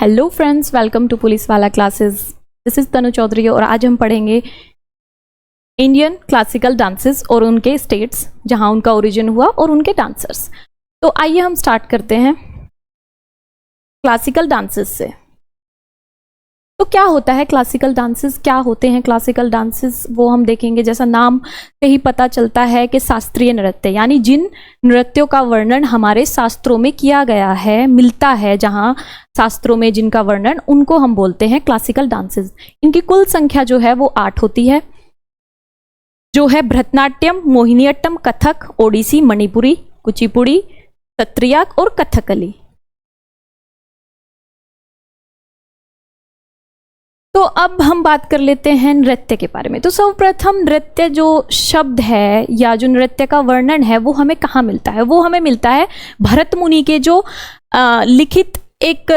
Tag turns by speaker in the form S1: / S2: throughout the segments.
S1: Hello friends, welcome to police वाला classes. This is Tanu Chaudhary और आज हम पढ़ेंगे इंडियन क्लासिकल डांसेस और उनके स्टेट्स जहां उनका ओरिजिन हुआ और उनके डांसर्स। तो आइए हम स्टार्ट करते हैं क्लासिकल डांसेस से। तो क्या होता है क्लासिकल डांसेस, क्या होते हैं क्लासिकल डांसेस, वो हम देखेंगे। जैसा नाम से ही पता चलता है कि शास्त्रीय नृत्य, यानी जिन नृत्यों का वर्णन हमारे शास्त्रों में किया गया है, मिलता है जहां शास्त्रों में जिनका वर्णन, उनको हम बोलते हैं क्लासिकल डांसेस। इनकी कुल संख्या जो है वो 8 होती है, जो है भरतनाट्यम, मोहिनीअट्टम, कथक, ओडिसी, मणिपुरी, कुचिपुड़ी, सत्रिया और कथकली। तो अब हम बात कर लेते हैं नृत्य के बारे में। तो सर्वप्रथम नृत्य जो शब्द है या जो नृत्य का वर्णन है वो हमें कहाँ मिलता है? वो हमें मिलता है भरत मुनि के जो लिखित एक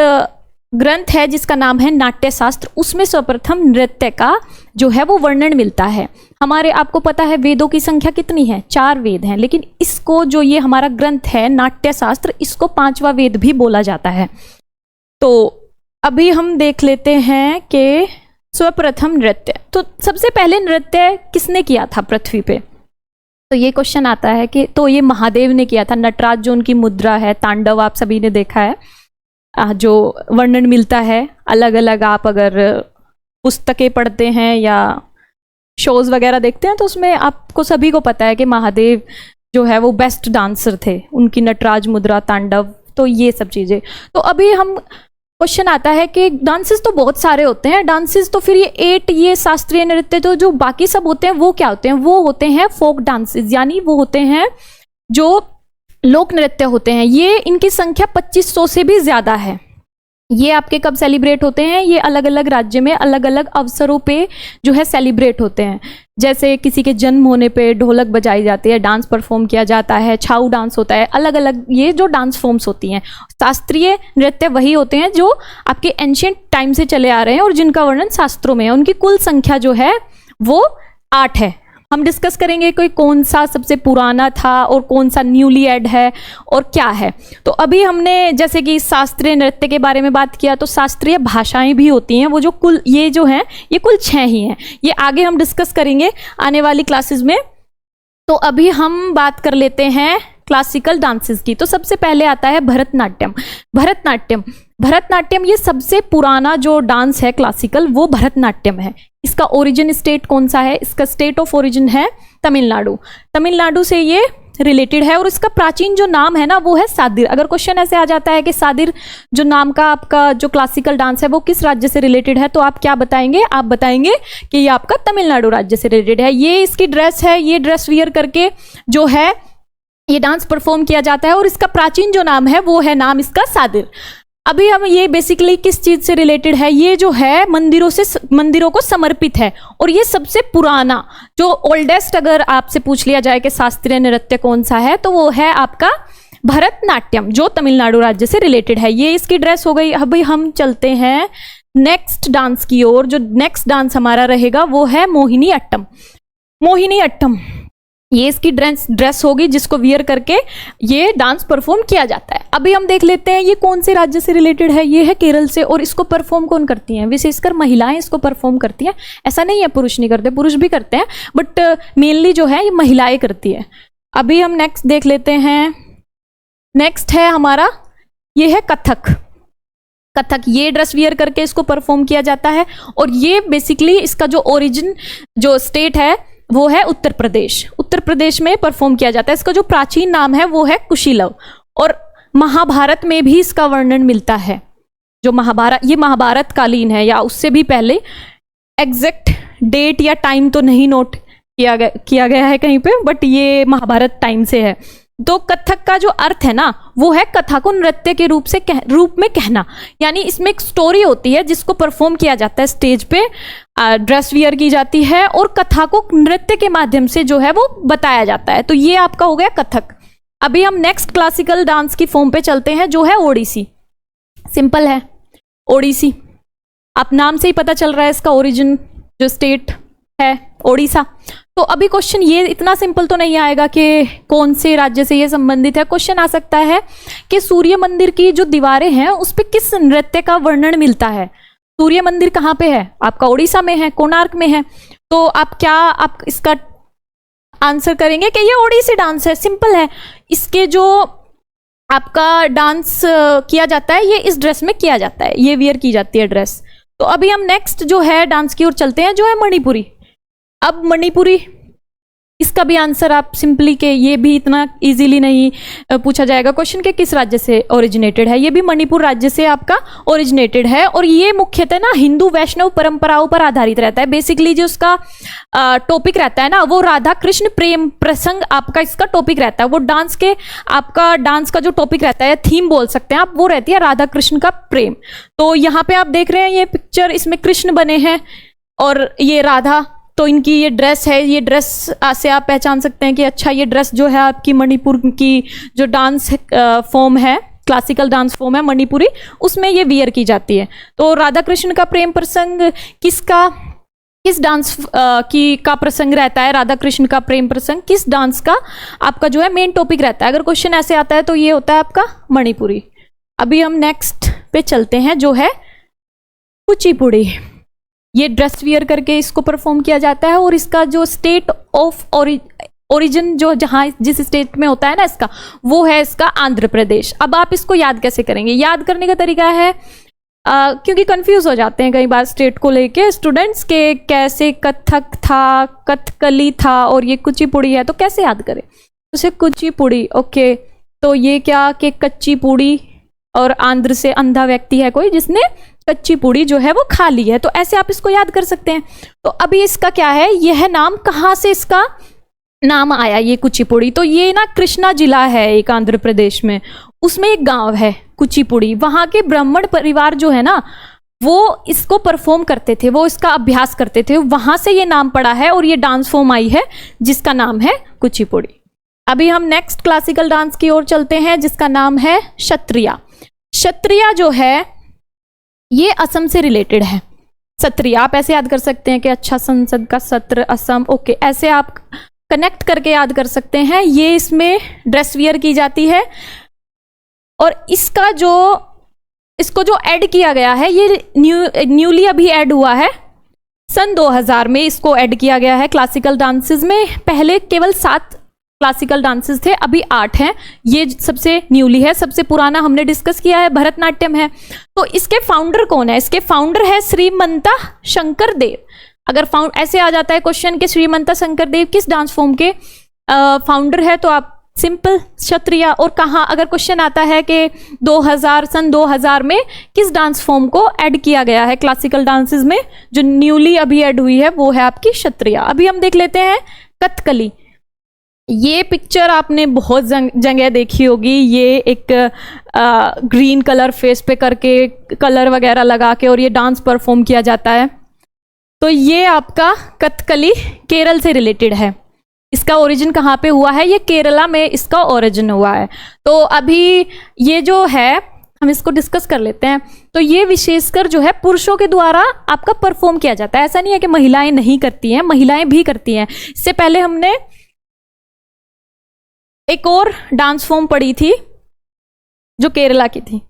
S1: ग्रंथ है जिसका नाम है नाट्य शास्त्र। उसमें सर्वप्रथम नृत्य का जो है वो वर्णन मिलता है। हमारे आपको पता है वेदों की संख्या कितनी है? 4 वेद हैं, लेकिन इसको जो ये हमारा ग्रंथ है नाट्य शास्त्र, इसको 5वां वेद भी बोला जाता है। तो अभी हम देख लेते हैं कि सर्वप्रथम नृत्य, तो सबसे पहले नृत्य किसने किया था पृथ्वी पे? तो ये क्वेश्चन आता है कि तो ये महादेव ने किया था। नटराज जो उनकी मुद्रा है, तांडव, आप सभी ने देखा है, जो वर्णन मिलता है अलग अलग। आप अगर पुस्तकें पढ़ते हैं या शोज वगैरह देखते हैं तो उसमें आपको सभी को पता है कि महादेव जो है वो बेस्ट डांसर थे, उनकी नटराज मुद्रा, तांडव, तो ये सब चीजें। तो अभी हम क्वेश्चन आता है कि डांसेस तो बहुत सारे होते हैं, डांसेस तो फिर ये 8 ये शास्त्रीय नृत्य, तो जो बाकी सब होते हैं वो क्या होते हैं? वो होते हैं फोक डांसेस, यानी वो होते हैं जो लोक नृत्य होते हैं। ये इनकी संख्या 2500 से भी ज्यादा है। ये आपके कब सेलिब्रेट होते हैं? ये अलग अलग राज्य में अलग अलग अवसरों पे जो है सेलिब्रेट होते हैं। जैसे किसी के जन्म होने पे ढोलक बजाई जाती है, डांस परफॉर्म किया जाता है, छाऊ डांस होता है, अलग अलग ये जो डांस फॉर्म्स होती हैं। शास्त्रीय नृत्य वही होते हैं जो आपके एंशिएंट टाइम से चले आ रहे हैं और जिनका वर्णन शास्त्रों में है। उनकी कुल संख्या जो है वो 8 है। हम डिस्कस करेंगे कोई कौन सा सबसे पुराना था और कौन सा न्यूली एड है और क्या है। तो अभी हमने जैसे कि शास्त्रीय नृत्य के बारे में बात किया, तो शास्त्रीय भाषाएं भी होती हैं, वो जो कुल ये जो हैं ये कुल 6 ही हैं। ये आगे हम डिस्कस करेंगे आने वाली क्लासेस में। तो अभी हम बात कर लेते हैं क्लासिकल डांसेस की। तो सबसे पहले आता है भरतनाट्यम। भरतनाट्यम ये सबसे पुराना जो डांस है क्लासिकल, वो भरतनाट्यम है। इसका ओरिजिन स्टेट कौन सा है? इसका स्टेट ऑफ ओरिजिन है तमिलनाडु। तमिलनाडु से ये रिलेटेड है और इसका प्राचीन जो नाम है ना वो है सादिर। अगर क्वेश्चन ऐसे आ जाता है कि सादिर जो नाम का आपका जो क्लासिकल डांस है वो किस राज्य से रिलेटेड है, तो आप क्या बताएंगे? आप बताएंगे कि ये आपका तमिलनाडु राज्य से रिलेटेड है। ये इसकी ड्रेस है, ये ड्रेस वियर करके जो है ये डांस परफॉर्म किया जाता है और इसका प्राचीन जो नाम है वो है नाम इसका सादिर। अभी हम ये बेसिकली किस चीज से रिलेटेड है? ये जो है मंदिरों को समर्पित है और ये सबसे पुराना जो ओल्डेस्ट, अगर आपसे पूछ लिया जाए कि शास्त्रीय नृत्य कौन सा है, तो वो है आपका भरतनाट्यम जो तमिलनाडु राज्य से रिलेटेड है। ये इसकी ड्रेस हो गई। अभी हम चलते हैं नेक्स्ट डांस की ओर। जो नेक्स्ट डांस हमारा रहेगा वो है मोहिनीअट्टम। मोहिनीअट्टम ये इसकी ड्रेस होगी जिसको वियर करके ये डांस परफॉर्म किया जाता है। अभी हम देख लेते हैं ये कौन से राज्य से रिलेटेड है। ये है केरल से और इसको परफॉर्म कौन करती हैं? विशेषकर महिलाएं इसको परफॉर्म करती हैं। ऐसा नहीं है पुरुष नहीं करते, पुरुष भी करते हैं, बट मेनली जो है ये महिलाएं करती है। अभी हम नेक्स्ट देख लेते हैं। नेक्स्ट है हमारा, ये है कथक। कथक ये ड्रेस वियर करके इसको परफॉर्म किया जाता है और ये बेसिकली इसका जो ओरिजिन जो स्टेट है वो है उत्तर प्रदेश। उत्तर प्रदेश में परफॉर्म किया जाता है। इसका जो प्राचीन नाम है वो है कुशीलव और महाभारत में भी इसका वर्णन मिलता है। जो महाभारत, ये महाभारत कालीन है या उससे भी पहले, एग्जैक्ट डेट या टाइम तो नहीं नोट किया गया है कहीं पे, बट ये महाभारत टाइम से है। तो कथक का जो अर्थ है ना वो है कथा को नृत्य के रूप में कहना, यानी इसमें एक स्टोरी होती है जिसको परफॉर्म किया जाता है स्टेज पे, ड्रेस वियर की जाती है और कथा को नृत्य के माध्यम से जो है वो बताया जाता है। तो ये आपका हो गया कथक। अभी हम नेक्स्ट क्लासिकल डांस की फॉर्म पे चलते हैं जो है ओडिसी। सिंपल है ओडिसी, आप नाम से ही पता चल रहा है इसका ओरिजिन जो स्टेट है ओडिशा। तो अभी क्वेश्चन ये इतना सिंपल तो नहीं आएगा कि कौन से राज्य से ये संबंधित है। क्वेश्चन आ सकता है कि सूर्य मंदिर की जो दीवारें हैं उस पे किस किस नृत्य का वर्णन मिलता है? सूर्य मंदिर कहाँ पे है? आपका उड़ीसा में है, कोणार्क में है। तो आप इसका आंसर करेंगे कि ये ओडिसी डांस है। सिंपल है। इसके जो आपका डांस किया जाता है ये इस ड्रेस में किया जाता है, ये वियर की जाती है ड्रेस। तो अभी हम नेक्स्ट जो है डांस की ओर चलते हैं, जो है मणिपुरी। अब मणिपुरी, इसका भी आंसर आप सिंपली के, ये भी इतना इजीली नहीं पूछा जाएगा क्वेश्चन के किस राज्य से ओरिजिनेटेड है। ये भी मणिपुर राज्य से आपका ओरिजिनेटेड है और ये मुख्यतः ना हिंदू वैष्णव परंपराओं पर आधारित रहता है। बेसिकली जो उसका टॉपिक रहता है ना, वो राधा कृष्ण प्रेम प्रसंग आपका इसका टॉपिक रहता है। वो डांस का जो टॉपिक रहता है, थीम बोल सकते हैं आप, वो रहती है राधा कृष्ण का प्रेम। तो यहाँ पे आप देख रहे हैं ये पिक्चर, इसमें कृष्ण बने हैं और ये राधा। तो इनकी ये ड्रेस है, ये ड्रेस से आप पहचान सकते हैं कि अच्छा ये ड्रेस जो है आपकी मणिपुर की जो डांस फॉर्म है, क्लासिकल डांस फॉर्म है मणिपुरी, उसमें ये वियर की जाती है। तो राधा कृष्ण का प्रेम प्रसंग किस डांस का प्रसंग रहता है? राधा कृष्ण का प्रेम प्रसंग किस डांस का आपका जो है मेन टॉपिक रहता है? अगर क्वेश्चन ऐसे आता है तो ये होता है आपका मणिपुरी। अभी हम नेक्स्ट पे चलते हैं, जो है कुचिपुड़ी। ये ड्रेस वियर करके इसको परफॉर्म किया जाता है और इसका जो स्टेट ऑफ ओरिजिन जो जहाँ जिस स्टेट में होता है ना इसका, वो है इसका आंध्र प्रदेश। अब आप इसको याद कैसे करेंगे? याद करने का तरीका है, क्योंकि कंफ्यूज हो जाते हैं कई बार स्टेट को लेके स्टूडेंट्स के, कैसे कथक था, कथकली था और ये कुचिपुड़ी है, तो कैसे याद करें? उसे कुचिपुड़ी, ओके। तो ये क्या कि कच्ची पूड़ी, और आंध्र से अंधा व्यक्ति है कोई जिसने कच्ची पूड़ी जो है वो खा ली है, तो ऐसे आप इसको याद कर सकते हैं। तो अभी इसका क्या है, यह नाम कहाँ से इसका नाम आया ये कुचिपुड़ी? तो ये ना कृष्णा जिला है एक आंध्र प्रदेश में, उसमें एक गांव है कुचिपुड़ी। वहाँ के ब्राह्मण परिवार जो है ना, वो इसको परफॉर्म करते थे, वो इसका अभ्यास करते थे, वहां से ये नाम पड़ा है और ये डांस फॉर्म आई है जिसका नाम है कुचिपुड़ी। अभी हम नेक्स्ट क्लासिकल डांस की ओर चलते हैं जिसका नाम है क्षत्रिया। क्षत्रिया जो है ये असम से रिलेटेड है। सत्रिया आप ऐसे याद कर सकते हैं कि अच्छा संसद का सत्र असम, ओके, ऐसे आप कनेक्ट करके याद कर सकते हैं। ये इसमें ड्रेस वियर की जाती है और इसको जो ऐड किया गया है, ये न्यूली अभी ऐड हुआ है, सन 2000 में इसको ऐड किया गया है क्लासिकल डांसेस में। पहले केवल 7 क्लासिकल डांसेस थे, अभी 8 हैं। ये सबसे न्यूली है। सबसे पुराना हमने डिस्कस किया है भरतनाट्यम है। तो इसके फाउंडर कौन है? इसके फाउंडर है श्रीमंता शंकर देव। अगर ऐसे आ जाता है क्वेश्चन कि श्रीमंता शंकर देव किस डांस फॉर्म के फाउंडर है, तो आप सिंपल क्षत्रिया। और कहाँ अगर क्वेश्चन आता है कि सन 2000 में किस डांस फॉर्म को ऐड किया गया है क्लासिकल डांसेस में, जो न्यूली अभी ऐड हुई है, वो है आपकी क्षत्रिया। अभी हम देख लेते हैं कथकली। ये पिक्चर आपने बहुत जगह देखी होगी। ये एक ग्रीन कलर फेस पे करके कलर वगैरह लगा के और ये डांस परफॉर्म किया जाता है। तो ये आपका कथकली केरल से रिलेटेड है। इसका ओरिजिन कहाँ पे हुआ है? ये केरला में इसका ओरिजिन हुआ है। तो अभी ये जो है हम इसको डिस्कस कर लेते हैं। तो ये विशेषकर जो है पुरुषों के द्वारा आपका परफॉर्म किया जाता है। ऐसा नहीं है कि महिलाएं नहीं करती हैं, महिलाएं भी करती हैं। इससे पहले हमने एक और डांस फॉर्म पढ़ी थी जो केरला की थी।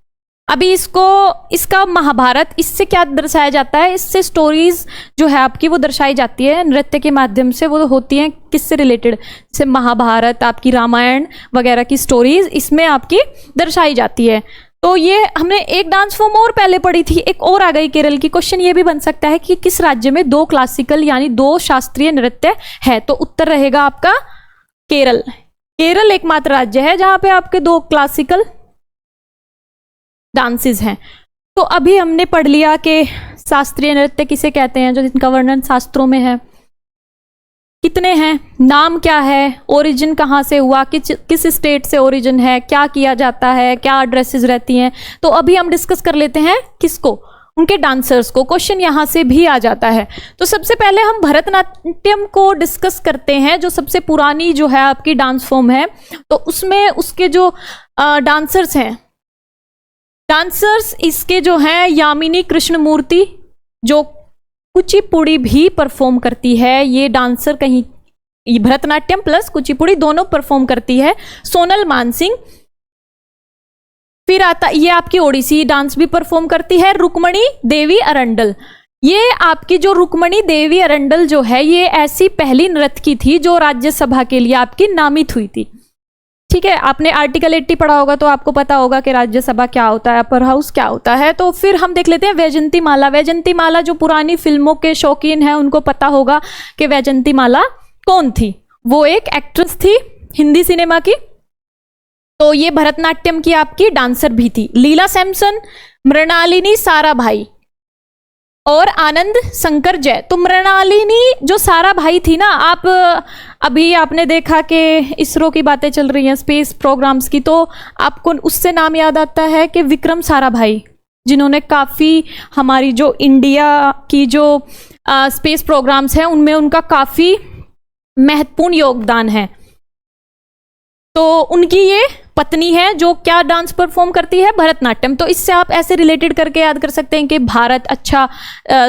S1: अभी इसका महाभारत, इससे क्या दर्शाया जाता है? इससे स्टोरीज जो है आपकी वो दर्शाई जाती है नृत्य के माध्यम से। वो होती हैं किससे रिलेटेड? जैसे महाभारत, आपकी रामायण वगैरह की स्टोरीज इसमें आपकी दर्शाई जाती है। तो ये हमने एक डांस फॉर्म और पहले पढ़ी थी, एक और आ गई केरल की। क्वेश्चन ये भी बन सकता है कि किस राज्य में 2 क्लासिकल यानी 2 शास्त्रीय नृत्य है? तो उत्तर रहेगा आपका केरल। केरल एकमात्र राज्य है जहां पे आपके 2 क्लासिकल डांसेस हैं। तो अभी हमने पढ़ लिया कि शास्त्रीय नृत्य किसे कहते हैं, जो जिनका वर्णन शास्त्रों में है। कितने हैं, नाम क्या है, ओरिजिन कहाँ से हुआ, किस स्टेट से ओरिजिन है, क्या किया जाता है, क्या ड्रेसेस रहती हैं। तो अभी हम डिस्कस कर लेते हैं किसको, उनके डांसर्स को। क्वेश्चन यहाँ से भी आ जाता है। तो सबसे पहले हम भरतनाट्यम को डिस्कस करते हैं, जो सबसे पुरानी जो है आपकी डांस फॉर्म है। तो उसमें उसके जो डांसर्स हैं, डांसर्स इसके जो हैं यामिनी कृष्णमूर्ति, जो कुचिपुड़ी भी परफॉर्म करती है। ये डांसर कहीं भरतनाट्यम प्लस कुचिपुड़ी दोनों परफॉर्म करती है। सोनल मानसिंह, फिर आता ये आपकी ओडिसी डांस भी परफॉर्म करती है रुक्मणी देवी अरंडल। ये आपकी जो रुक्मणी देवी अरंडल जो है, ये ऐसी पहली नर्तकी थी जो राज्यसभा के लिए आपकी नामित हुई थी। ठीक है, आपने आर्टिकल 80 पढ़ा होगा तो आपको पता होगा कि राज्यसभा क्या होता है, अपर हाउस क्या होता है। तो फिर हम देख लेते हैं वैजंती माला। वैजंती माला, जो पुरानी फिल्मों के शौकीन हैं उनको पता होगा कि वैजंती माला कौन थी। वो एक एक्ट्रेस थी हिंदी सिनेमा की। तो ये भरतनाट्यम की आपकी डांसर भी थी। लीला सैमसन, मृणालिनी साराभाई और आनंद शंकर जय। तो मृणालिनी जो साराभाई थी ना, आप अभी आपने देखा कि इसरो की बातें चल रही हैं, स्पेस प्रोग्राम्स की, तो आपको उससे नाम याद आता है कि विक्रम साराभाई, जिन्होंने काफ़ी हमारी जो इंडिया की जो स्पेस प्रोग्राम्स हैं उनमें उनका काफ़ी महत्वपूर्ण योगदान है। तो उनकी ये पत्नी है जो क्या डांस परफॉर्म करती है, भरतनाट्यम। तो इससे आप ऐसे रिलेटेड करके याद कर सकते हैं कि भारत, अच्छा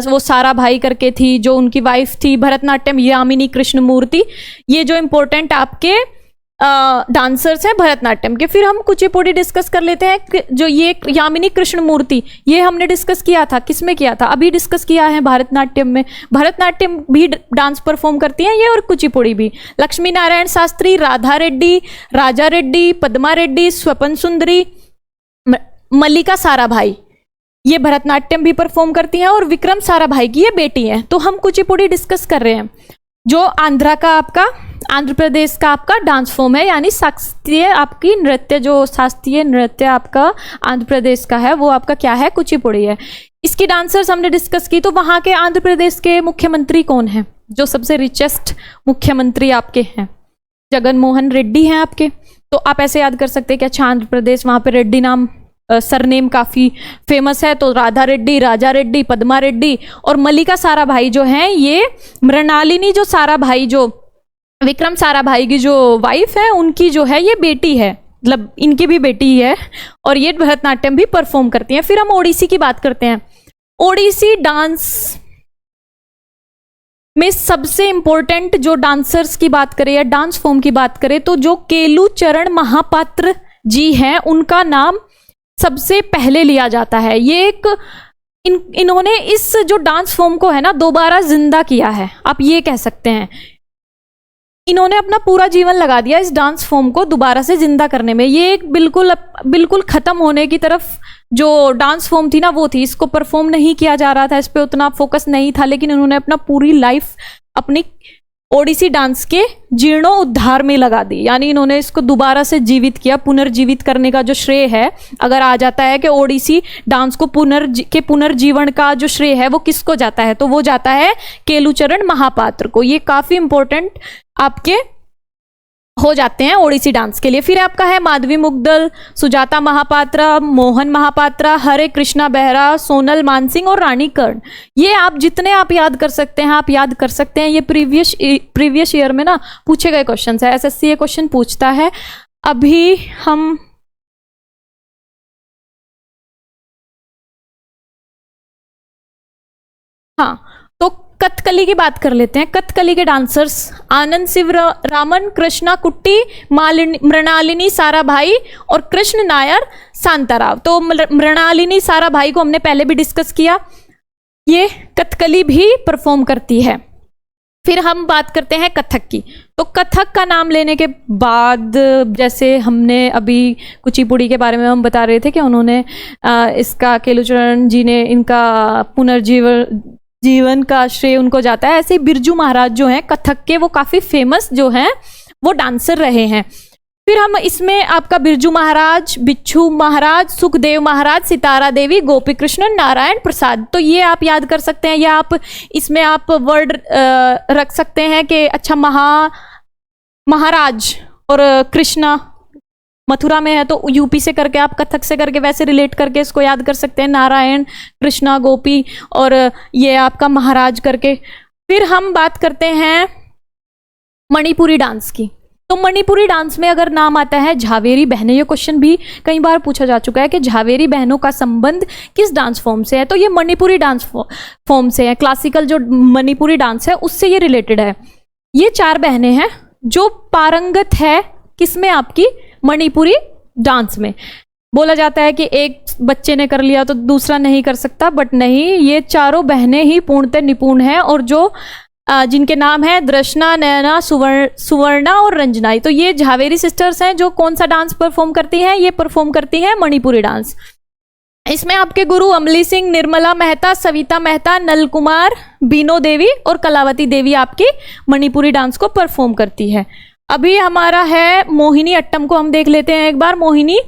S1: वो साराभाई करके थी जो उनकी वाइफ थी, भरतनाट्यम यामिनी कृष्णमूर्ति। ये जो इंपॉर्टेंट आपके डांसर्स हैं भरतनाट्यम के। फिर हम कुचिपुड़ी डिस्कस कर लेते हैं। जो ये यामिनी कृष्णमूर्ति, ये हमने डिस्कस किया था, किसमें किया था, अभी डिस्कस किया है भरतनाट्यम में। भरतनाट्यम भी डांस परफॉर्म करती हैं ये, और कुचिपुड़ी भी। लक्ष्मी नारायण शास्त्री, राधा रेड्डी, राजा रेड्डी, पद्मा रेड्डी, स्वपन सुंदरी, मल्लिका साराभाई, ये भरतनाट्यम भी परफॉर्म करती हैं, और विक्रम साराभाई की ये बेटी है। तो हम कुचिपुड़ी डिस्कस कर रहे हैं, जो आंध्र प्रदेश का आपका डांस फॉर्म है, यानी शास्त्रीय आपकी नृत्य, जो शास्त्रीय नृत्य आपका आंध्र प्रदेश का है वो आपका क्या है, कुचिपुड़ी है। इसकी डांसर्स हमने डिस्कस की। तो वहाँ के आंध्र प्रदेश के मुख्यमंत्री कौन हैं, जो सबसे रिचेस्ट मुख्यमंत्री आपके हैं, जगन मोहन रेड्डी हैं आपके। तो आप ऐसे याद कर सकते हैं कि अच्छा आंध्र प्रदेश, वहाँ पे रेड्डी नाम सरनेम काफ़ी फेमस है। तो राधा रेड्डी, राजा रेड्डी, पद्मा रेड्डी और मल्लिका साराभाई जो हैं, ये मृणालिनी जो साराभाई, जो विक्रम साराभाई की जो वाइफ है, उनकी जो है ये बेटी है, मतलब इनकी भी बेटी है, और ये भरतनाट्यम भी परफॉर्म करती हैं। फिर हम ओडिसी की बात करते हैं। ओडिसी डांस में सबसे इंपॉर्टेंट जो डांसर्स की बात करें या डांस फॉर्म की बात करें, तो जो केलू चरण महापात्र जी हैं, उनका नाम सबसे पहले लिया जाता है। ये एक इन्होंने इस जो डांस फॉर्म को है ना दोबारा जिंदा किया है, आप ये कह सकते हैं। इन्होंने अपना पूरा जीवन लगा दिया इस डांस फॉर्म को दोबारा से जिंदा करने में। ये एक बिल्कुल खत्म होने की तरफ जो डांस फॉर्म थी ना वो थी, इसको परफॉर्म नहीं किया जा रहा था, इस पे उतना फोकस नहीं था, लेकिन इन्होंने अपना पूरी लाइफ अपनी ओडिसी डांस के जीर्णोद्धार में लगा दी। यानी इन्होंने इसको दोबारा से जीवित किया। पुनर्जीवित करने का जो श्रेय है, अगर आ जाता है कि ओडिसी डांस को पुनर्जीवन का जो श्रेय है वो किसको जाता है, तो वो जाता है केलूचरण महापात्र को। ये काफी इंपॉर्टेंट आपके हो जाते हैं ओडिसी डांस के लिए। फिर आपका है माधवी मुग्दल, सुजाता महापात्रा, मोहन महापात्रा, हरे कृष्णा बेहरा, सोनल मानसिंह और रानी कर्ण। ये आप जितने आप याद कर सकते हैं आप याद कर सकते हैं। ये प्रीवियस ईयर में ना पूछे गए क्वेश्चन है, एसएससी ये क्वेश्चन पूछता है। अभी हम तो कथकली की बात कर लेते हैं। कथकली के डांसर्स आनंद शिवरामन, कृष्णा कुट्टी, मृणालिनी साराभाई और कृष्ण नायर शांताराव। तो मृणालिनी साराभाई को हमने पहले भी डिस्कस किया, ये कथकली भी परफॉर्म करती है। फिर हम बात करते हैं कथक की। तो कथक का नाम लेने के बाद, जैसे हमने अभी कुचिपुड़ी के बारे में हम बता रहे थे कि उन्होंने इसका केलूचरण जी ने इनका जीवन का श्रेय उनको जाता है, ऐसे ही बिरजू महाराज जो हैं कथक के, वो काफ़ी फेमस जो हैं वो डांसर रहे हैं। फिर हम इसमें आपका बिरजू महाराज, बिच्छू महाराज, सुखदेव महाराज, सितारा देवी, गोपी कृष्ण, नारायण प्रसाद, तो ये आप याद कर सकते हैं। या आप इसमें आप वर्ड रख सकते हैं कि अच्छा महाराज और कृष्णा मथुरा में है तो यूपी से करके आप कथक से करके वैसे रिलेट करके इसको याद कर सकते हैं, नारायण, कृष्णा, गोपी और ये आपका महाराज करके। फिर हम बात करते हैं मणिपुरी डांस की। तो मणिपुरी डांस में अगर नाम आता है झावेरी बहनें, ये क्वेश्चन भी कई बार पूछा जा चुका है कि झावेरी बहनों का संबंध किस डांस फॉर्म से है, तो ये मणिपुरी डांस फॉर्म से है। क्लासिकल जो मणिपुरी डांस है उससे ये रिलेटेड है। ये 4 बहनें हैं जो पारंगत है किसमें, आपकी मणिपुरी डांस में। बोला जाता है कि एक बच्चे ने कर लिया तो दूसरा नहीं कर सकता, बट नहीं, ये चारों बहनें ही पूर्णतः निपुण हैं, और जो जिनके नाम है दृष्णा, नयना, सुवर्णा और रंजनाई, तो ये झावेरी सिस्टर्स हैं जो कौन सा डांस परफॉर्म करती हैं, ये परफॉर्म करती हैं मणिपुरी डांस। इसमें आपके गुरु अमली सिंह, निर्मला मेहता, सविता मेहता, नल कुमार, बीनो देवी और कलावती देवी आपकी मणिपुरी डांस को परफॉर्म करती है। अभी हमारा है मोहिनी अट्टम को हम देख लेते हैं एक बार। मोहिनी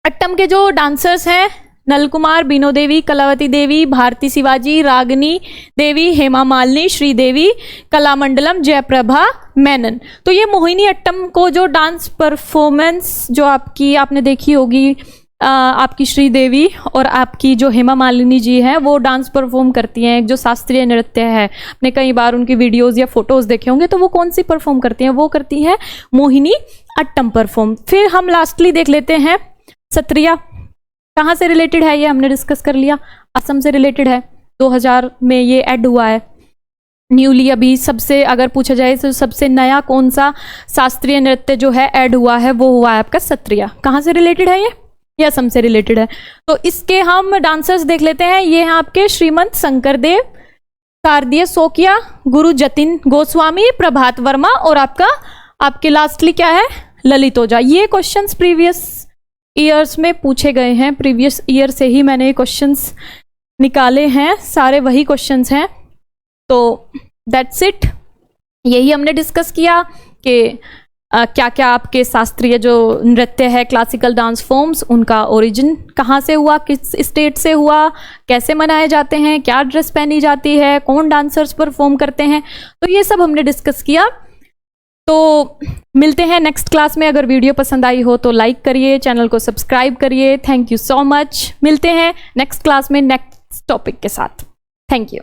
S1: अट्टम के जो डांसर्स हैं, नल कुमार, बीनो देवी, कलावती देवी, भारती शिवाजी, रागनी देवी, हेमा मालिनी, श्रीदेवी, कलामंडलम, जयप्रभा मेनन। तो ये मोहिनी अट्टम को जो डांस परफॉर्मेंस जो आपने देखी होगी, आपकी श्रीदेवी और आपकी जो हेमा मालिनी जी हैं वो डांस परफॉर्म करती हैं। एक जो शास्त्रीय नृत्य है, आपने कई बार उनकी वीडियोस या फोटोज देखे होंगे, तो वो कौन सी परफॉर्म करती हैं, वो करती हैं मोहिनी अट्टम परफॉर्म। फिर हम लास्टली देख लेते हैं सत्रिया। कहाँ से रिलेटेड है ये हमने डिस्कस कर लिया, असम से रिलेटेड है। 2000 में ये ऐड हुआ है न्यूली। अभी सबसे अगर पूछा जाए तो सबसे नया कौन सा शास्त्रीय नृत्य जो है ऐड हुआ है, वो हुआ है आपका सत्रिया। कहाँ से रिलेटेड है ये असम से रिलेटेड है। तो इसके हम डांसर्स देख लेते हैं। ये हैं आपके श्रीमंत शंकरदेव, शारदीय सोकिया, गुरु जतिन गोस्वामी, प्रभात वर्मा और आपके लास्टली क्या है, ललित ओझा। ये क्वेश्चंस प्रीवियस ईयर्स में पूछे गए हैं, प्रीवियस ईयर से ही मैंने ये क्वेश्चंस निकाले हैं, सारे वही क्वेश्चंस हैं। तो दैट्स इट, यही हमने डिस्कस किया कि क्या क्या आपके शास्त्रीय जो नृत्य है, क्लासिकल डांस फॉर्म्स, उनका ओरिजिन कहाँ से हुआ, किस स्टेट से हुआ, कैसे मनाए जाते हैं, क्या ड्रेस पहनी जाती है, कौन डांसर्स परफॉर्म करते हैं, तो ये सब हमने डिस्कस किया। तो मिलते हैं नेक्स्ट क्लास में। अगर वीडियो पसंद आई हो तो लाइक करिए, चैनल को सब्सक्राइब करिए। Thank you so much. मिलते हैं नेक्स्ट क्लास में नेक्स्ट टॉपिक के साथ। Thank you.